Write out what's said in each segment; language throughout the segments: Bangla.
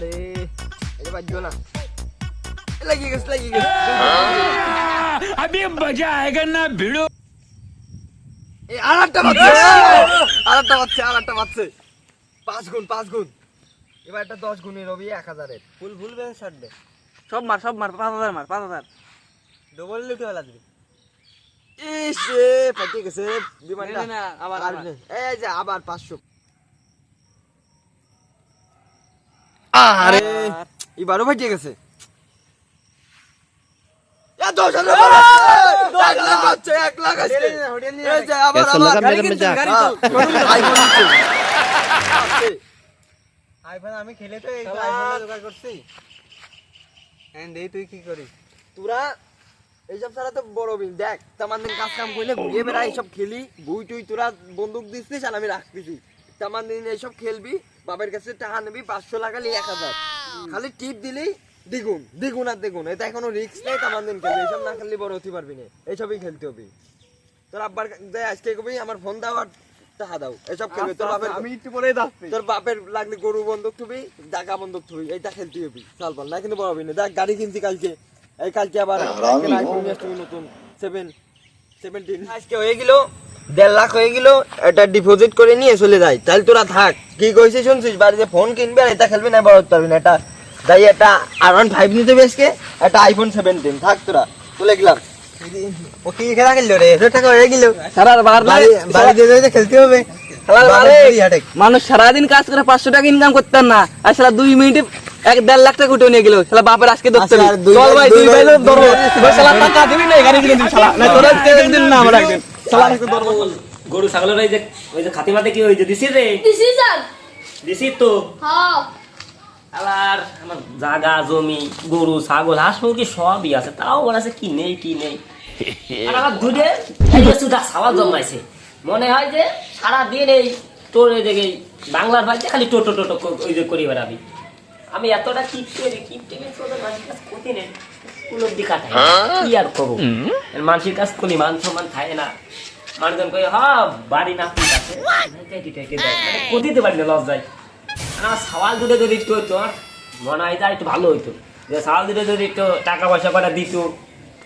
আরে এটা বাজলো না, লাগিয়ে গেছে अभी मजा आएगा ना भिड़ो। এই আরেকটা বাচ্চা 5 গুণ এবার এটা 10 গুণের রবি 1000-এর ফুল বেন শট দে সব মার 5000 মার 5000 ডবল লুটে হলা দিবি ইসে ফাটে গেছে বিমানটা না আবার এই যে আবার 500 আরে এবারও ফাটে গেছে এ 10,000 1 লাখ আছে এই যে আবার আইফোন আমি খেলে তো এই আইফোন জোগাড় করছি এন্ড এই তুই কি করিস তোরা এইসব ছাড়া তো বড় বিল দেখ তেমন দিন কাজ কাম করলে ঘুরিয়ে বেড়া এইসব খেলি বই তুই তোরা বন্দুক দিচ্ছিস আর আমি রাখতেছি তেমন দিন এইসব খেলবি বাবার কাছে টাকা নিবি 500 লাগালি 1000 খালি টিপ দিলেই দ্বিগুণ এটা এখনো রিস্ক নেই তেমন দিন খেলবি এইসব না খেললে বড় হতে পারবি না এইসবই খেলতে হবে তোর আব্বার আজকে কবি আমার ফোন দাও আর টাকা দাও এসব খেলবে তোর বাপের আমি একটু পরেই যাচ্ছি তোর বাপের লাগলে গরু বন্দুক থুবি জায়গা বন্দুক থুবি এইটা খেলতে হবে চাল পাল না কিন্তু বড় হবি না দেখ গাড়ি কিনছি কালকে এই কালকে আবার আইফোন নিয়ে আসছি নতুন 17 আজকে হয়ে গেল 1.5 লাখ হয়ে গেল এটা ডিপোজিট করে নিয়ে চলে যাই তাহলে তোরা থাক কি কইছিস শুনছিস বাড়িতে ফোন কিনবি আর এটা খেলবি না বড় হতে পারবি না এটা যাই একটা R15 নিতে বেশকে একটা আইফোন 17 থাক তোরা চলে গেলাম ও কি খেলা খেললো রে 100 টাকা হয়ে গেল সারা বাড়ি দিয়ে খেলতে হবে মানুষ সারাদিন কাজ করে 500 টাকা ইনকাম করতেন না আর সারা 2 মিনিটে 1.5 লাখ টাকা উঠে নিয়ে গেল শালা বাপের আজকে ধরতে চল ভাই দুই ভাই ধরো শালা টাকা দিবি না গাড়ি কিনে দিবি শালা না তোরা দিন না আমরা একদিন শালা আজকে ধরবো গরু ছাগলের ওই যে খাতিমাতে কি হইছে দিছিস রে দিছিস তো হ্যাঁ আবার আমার জায়গা জমি গরু ছাগল হাঁস মুরগি সবই আছে তাও বলা আছে কি নেই আর আমার দুধে সুদা সাওয়াল জন্মাইছে মনে হয় যে সারাদিন এই তোর দেখে বাংলার বাড়িতে খালি টোটো ওই যে করি বেড়াবি আমি এতটা কিপটে ক্ষতি নেই উপলব্ধি কাটাই কি আর করবো মানুষের কাজ করি মান সম্মান খায় না মানুষজন কই বাড়ি না ঠিক আছে ক্ষতি দিতে পারি না লজ্জায় আমার সাওয়াল দুটো যদি একটু হইতো মনে হয় একটু ভালো হইতো যে সাওয়াল দুটো যদি একটু টাকা পয়সা কটা দিত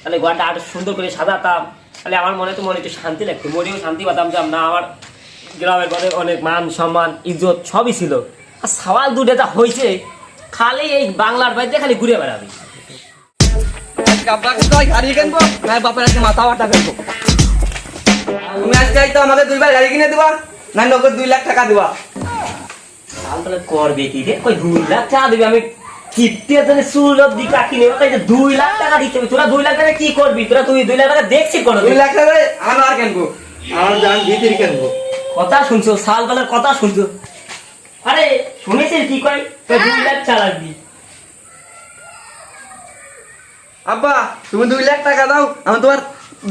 তাহলে ঘরটা আরো সুন্দর করে সাজাতাম তাহলে আমার মনে একটু শান্তি লাগতো মনেও শান্তি পাতাম যে না আমার গ্রামের ঘরে অনেক মান সম্মান ইজ্জত সবই ছিল আর সাওয়াল দুটো যা হয়েছে খালি এই বাংলার বাড়িতে খালি ঘুরে বেড়াবি গাড়ি কিনবো না বাপের আজকে মাথা বাটা ফেলবো তুমি আজকে তো আমাদের 2 বার গাড়ি কিনে দিবা না নগদ 2 লাখ টাকা দিবা তাহলে করবে কি রে কই 2 লাখ টাকা দিবি আমি কিপটে তোর চুল অবধি কাটি নেব তাই 2 লাখ টাকা দিতে হবে তোরা 2 লাখ টাকা কি করবি তোরা তুই 2 লাখ টাকা দেখছিস কোন 2 লাখ টাকা আমি আর কিনবো আমার জান ভিতর কিনবো কথা শুনছো সালবালার কথা শুনছো আরে শুনেছিস কি কই তুই 2 লাখ চালাবি আব্বা তুমি 2 লাখ টাকা দাও আমি তোমার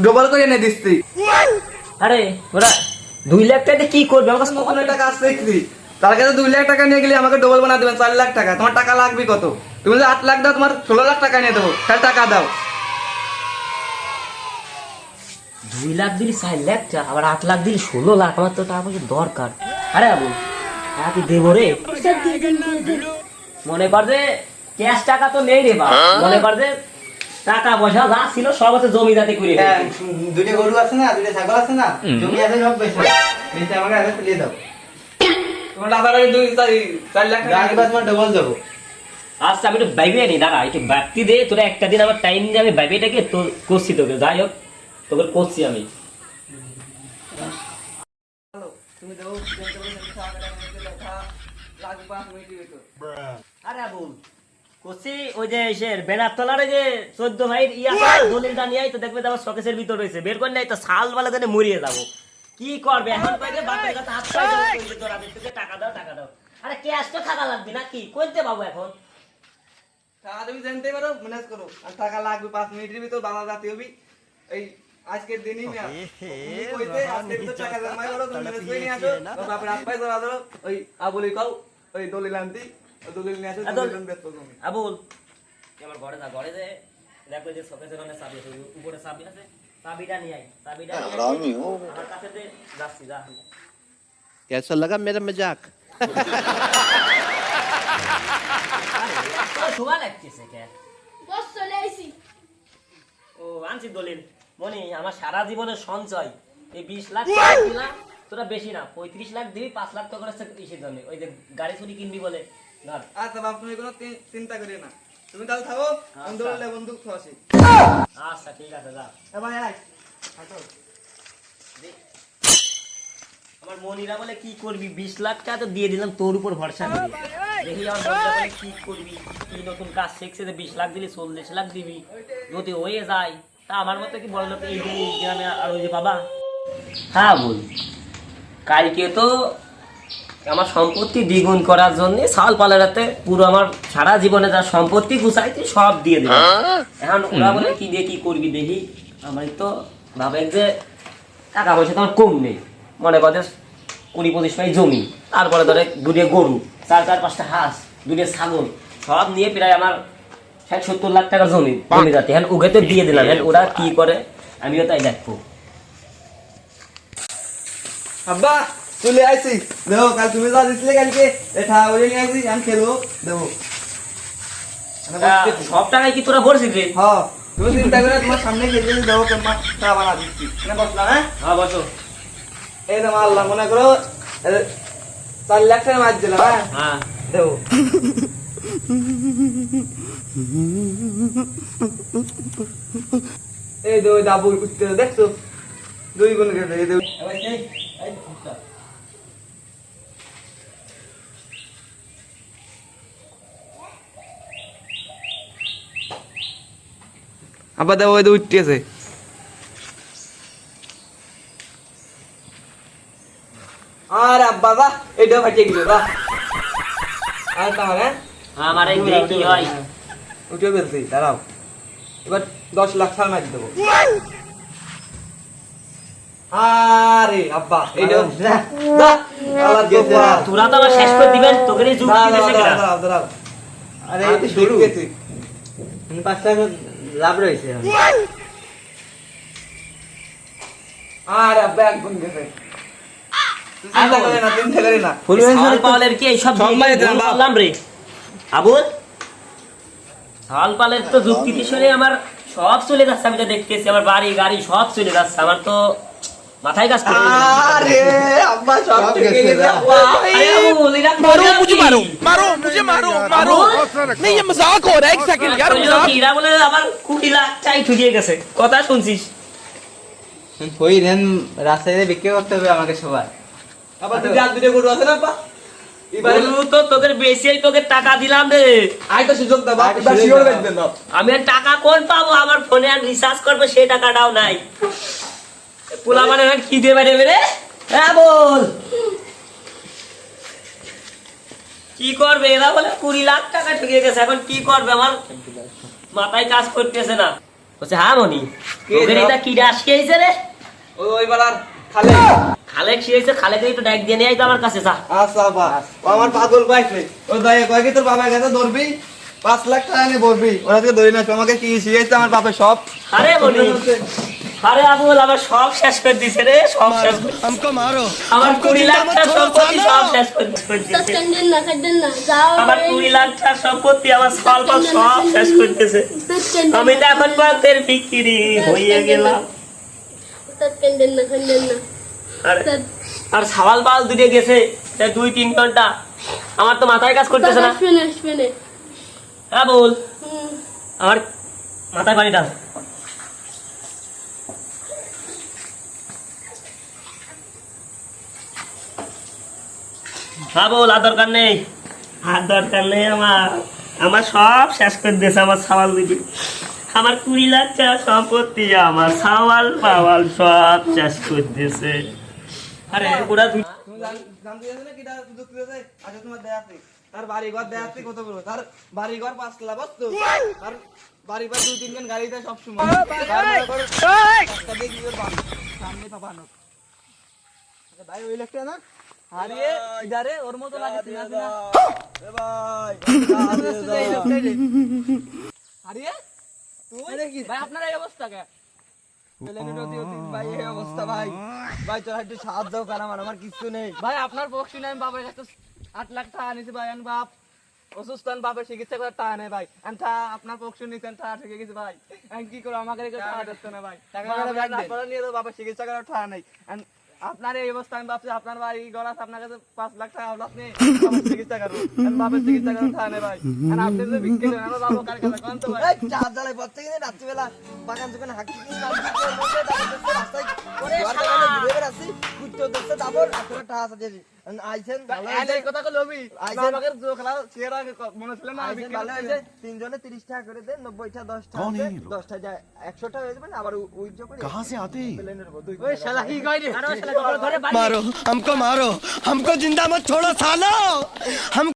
ডবল করে এনে দিচ্ছি আরে ওরা 2 লাখ টাকা কি করবে আমার কাছে কত টাকা আসছে কি তার কাছে 2 লাখ টাকা নিয়ে গেলে আমাকে ডবল বানা দিবেন 4 লাখ টাকা তোমার টাকা লাগবে কত তুমি যদি 8 লাখ দাও তোমার 16 লাখ টাকা নিয়ে দেবো তাহলে টাকা দাও 2 লাখ দিলি 4 লাখ টাকা আবার 8 লাখ দিলি 16 লাখ আমার তো টাকা পয়সা দরকার আরে বাবু তুই দেবো রে মনে কর যে ক্যাশ টাকা তো নেই রে বা মনে কর যে টাকা পয়সা যা ছিল সব হচ্ছে জমিদাতি করে দুটো গরু আছে না দুটো ছাগল আছে না জমি আছে সব বেশি আমাকে আগে তুলে দাও তোমার টাকা লাগে 4 লাখ টাকা আগে তোমার ডবল দেবো আচ্ছা আমি একটু বাইবে নি দাঁড়া একটু বাড়তি দে তোরা একটা দিন আমার টাইম দিয়ে আমি বাইবেটাকে তো করছি তোকে যাই হোক তোকে করছি আমি তুমি দাও আরে বল করছি ওই যে বেনার তলারে যে 14 ভাই দলিলটা নিয়ে তো দেখবে আমার শোকেসের ভিতর রয়েছে বের করে নাই তো সাল বালা করে মরিয়ে যাবো কি করবে এখন কইলে বাপের কাছে হাত পাই ধরে তোরা দিতে টাকা দাও আরে ক্যাশ তো টাকা লাগবে না কি কইতে পাবো এখন টাকা তুমি জানতে পারো ম্যানেজ করো আর টাকা লাগবে 5 মিনিটের ভিতর বাংলা জাতি হবি এই আজকের দিনই না কইতে আজকের ভিতর টাকা জমাই করো তুমি ম্যানেজ করে নিয়ে আসো বাপের হাত পাই ধরা ধরো ওই আবুলি কও ওই দলিল আনতি দলিল নিয়ে আসো দলিল বেচবো তুমি আবুল আমার ঘরে যে দেখো যে শোকেসের অনেক চাবি আছে উপরে চাবি আছে চাবিটা নিয়ে আই চাবিটা हरामी हो আমার কাছে দে যাচ্ছি যা कैसा लगा मेरा मजाक আমার শোভা লাগতেছে কে বস চলে আইছি। ও আনছি দলিল মনি আমার সারা জীবনের সঞ্চয় এই 20 লাখ টাকা দিলাম তোরা বেশি না 35 লাখ দিবি 5 লাখ টাকা করে ইসের জন্য ওই যে গাড়ি চুরি কিনবি বলে ধর আচ্ছা বাপ তুমি কোনো চিন্তা করিও না, তুমি তাহলে থাকো, আমি দৌড়লে বন্দুক তো আসি। আচ্ছা ঠিক আছে যা এ ভাই আয় হাঁটো। আমার মনিরা বলে কি করবি 20 লাখ টাকা তো দিয়ে দিলাম তোর উপর ভরসা করে দেখি আমার মনিরা বলে কি করবি কি নতুন কাজ শিখছে যে 20 লাখ দিলি 40 লাখ দিবি যদি হয়ে যায় তা আমার মতো কি বড় লোক এই গ্রামে আর ওই যে বাবা হ্যাঁ বল কালকে তো আমার সম্পত্তি দ্বিগুণ করার জন্য সাল পালারাতে পুরো আমার সারা জীবনে যা সম্পত্তি গুছাইতে সব দিয়ে দিলাম এখন ওরা বলে কি দিয়ে কি করবি দেখি আমার তো ভাবে যে টাকা পয়সা তো আমার কম নেই মনে করে 20-25 মাই জমি তারপরে ধরে দুটো গরু 4-5টা হাঁস দুটো ছাগল সব নিয়ে প্রায় আমার 60-70 লাখ টাকা জমি যাতে এখন ওকে তো দিয়ে দিলাম এখন ওরা কি করে আমিও তাই দেখবো আব্বা চলে আইছি, দেখো কাল তুমি যা দিছিলে কালকে এটা ওই নিয়ে আইছি, আমি খেলবো দেবো। সব টাকায় কি তোরা ভরছিস রে হ্যাঁ তুমি চিন্তা করে তোমার সামনে খেলতে দেবো, তোমার চা বানা দিচ্ছি। এখানে বসলাম, হ্যাঁ হ্যাঁ বসো এই তোমার আল্লাহ মনে করো 4 লাখ টাকা মার দিলাম, হ্যাঁ হ্যাঁ দেবো। এই দো দাবু করতে দেখছো 2 গুণ গেছে এই দো। আব্বা দেবো ওই তো উঠতেছে। আর আব্বা বাহ এইটাও ফাটিয়ে গেল বাহ। আর তাহলে আমার এই দিকে কি হয় উঠে ফেলছি, দাঁড়াও এবার 10 লাখ সাল মারি দেবো। আরে আব্বা এইটাও আবার গেছে। তোরা তো আমার শেষ করে দিবেন তোকে এই যুক্তি দিয়েছে কেন দাঁড়াও দাঁড়াও, আরে এই তো শুরু 5 লাখ লাভ রয়েছে আর আব্বা এক গুণ গেছে। চিন্তা করে না, চিন্তা করে না। সাল পালের কি এই সব সব মারি দিলাম, বাপ। বললাম রে আবুল সাল পালের তো যুক্তি শুনে আমার সব চলে যাচ্ছে আমি তো দেখতেছি আমার বাড়ি গাড়ি সব চলে যাচ্ছে আমার তো মাথায় কাজ করে আরে আব্বা সব ঠিক গেছে, গেছে আব্বা। मारो मुझे मारो मारो मुझे मारो मारो नहीं ये मजाक हो रहा है एक सेकंड यार मजाक এরা বলে আমার 20 লাখ চাই ঠুকিয়ে গেছে কথা শুনছিস ওই রেন রাস্তায় বিক্রি করতে হবে আমাকে সবাই। আব্বা তুমি আর দুটো গরু আছে না আব্বা? এবারে বলু তো তোদের বেশি তোকে টাকা দিলাম রে আই তো সুযোগ দাও বাপ, আই তো এবার সুযোগ শিওর দাও। বেচবেন বাপ। আমি আর টাকা কোন পাবো আমার ফোনে আর রিচার্জ করবে সেই টাকাটাও নাই পোলা মানে কি দিয়ে বেড়ে বেড়ে হ্যাঁ বল কি করবে এরা বলে 20 লাখ টাকা ঠকিয়ে গেছে এখন কি করবে আমার মাথায় কাজ করতেছে না বলছে হ্যাঁ মনি কে ওদের রে? এটা কি ডাস খেয়েছে রে ওইবার আর খালে খালে খেয়েছে খালে একটু ডাক দিয়ে নিয়ে আইতো আমার কাছে যা আচ্ছা বাবা, ও আমার পাগল পাইছে। ও দাই কয় কি তোর বাবার কাছে ধরবি 5 লাখ টাকা এনে বলবি, ওরা থেকে ধরে না আমাকে কি শিখাইছে আমার বাপে সব। আরে মনি আরে আবুল আমার সব শেষ করে দিছে রে সব শেষ করে हमको मारो আমার 20 লাখ টাকা সম্পত্তি সব শেষ করে দিছে কান্দেন না কান্দেন না যাও আমার 20 লাখ টাকা সম্পত্তি আমার স্বল্প সব শেষ করতেছে কান্দেন আমি তো এখন বাতের বিক্রি হয়ে গেলাম কান্দেন না কান্দেন না আর আর সাওয়াল বাল দুটো গেছে 2-3 ঘন্টা আমার তো মাথায় কাজ করতেছে না শুনে হ্যাঁ বল আমার মাথায় পানি ডাল হ্যাঁ বল আর দরকার নেই আমার আমার সব শেষ করে দিয়েছে আমার সাওয়াল দুটি আমার 20 লাখ টাকা সম্পত্তি আমার সাওয়াল পাওয়াল সব শেষ করে দিয়েছে আরে ওরা তুমি জানতে চাইছো না কিটা সুযোগ দিয়েছে? আচ্ছা তোমার দেয়া আছে, তার বাড়ি ঘর দেয়া আছে কত বড়, তার বাড়ি ঘর 5 লাখ বস্তু, তার বাড়ি ঘর 2-3 জন গাড়িতে সব সময় তার মনে করো রাস্তা দিয়ে কি করে বানো, সামনে পাপানো। আচ্ছা ভাই ওই লোকটা না আরে ইদারে ওর মতো লাগে না না এ ভাই এই লোকটাই রে। আরে তুই ভাই আপনার এই অবস্থা কে ভাই এই অবস্থা ভাই ভাই তোরা একটু সাহায্য কর আমার, আমার কিছু নেই ভাই। আপনার পক্ষে আমি বাবার কাছে 8 লাখ টাকা আনিছি ভাই, আমি বাপ অসুস্থ বাপের চিকিৎসা করার টাকা নেই ভাই আমি আপনার পক্ষ নিতেন টাকা থেকে গেছি ভাই আমি কি করবো আমাকে রেখে টাকা দিচ্ছে না ভাই আপনারা নিয়ে তো বাপের চিকিৎসা করার টাকা নেই আপনার এই অবস্থা আমি ভাবছি আপনার বাড়ি ঘর আছে আপনার কাছে 5 লাখ টাকা হলো আপনি বাপের চিকিৎসা করবো বাপের চিকিৎসা করার টাকা নেই ভাই আর আপনি যদি বিক্রি করেন আমার বাবা কার কাছে কোন তো ভাই এই চার জ্বালায় পড়তে গেলে রাত্রিবেলা বাগান দোকানে হাঁকি কিনে রাস্তায় ঘুরে বেড়াচ্ছি কুত্তো দেখতে যাবো আপনারা টাকা আছে দিয়েছি আইছেন ভালো এই কথা কল হবি আমাকে জো খেলা চেহারা মনে ছিল না আইছেন ভালো হয়েছে তিনজনে 30 টাকা করে দেন 90টা 10 টাকা 10টা যায় 100 টাকা হয়ে যাবে না আবার উইথড্র করে कहाँ से आते हैं? প্লেনের উপর দুই ওই শালা কি কই রে আরে ওই শালা ঘরে मारो हमको जिंदा मत छोड़ो सालो हम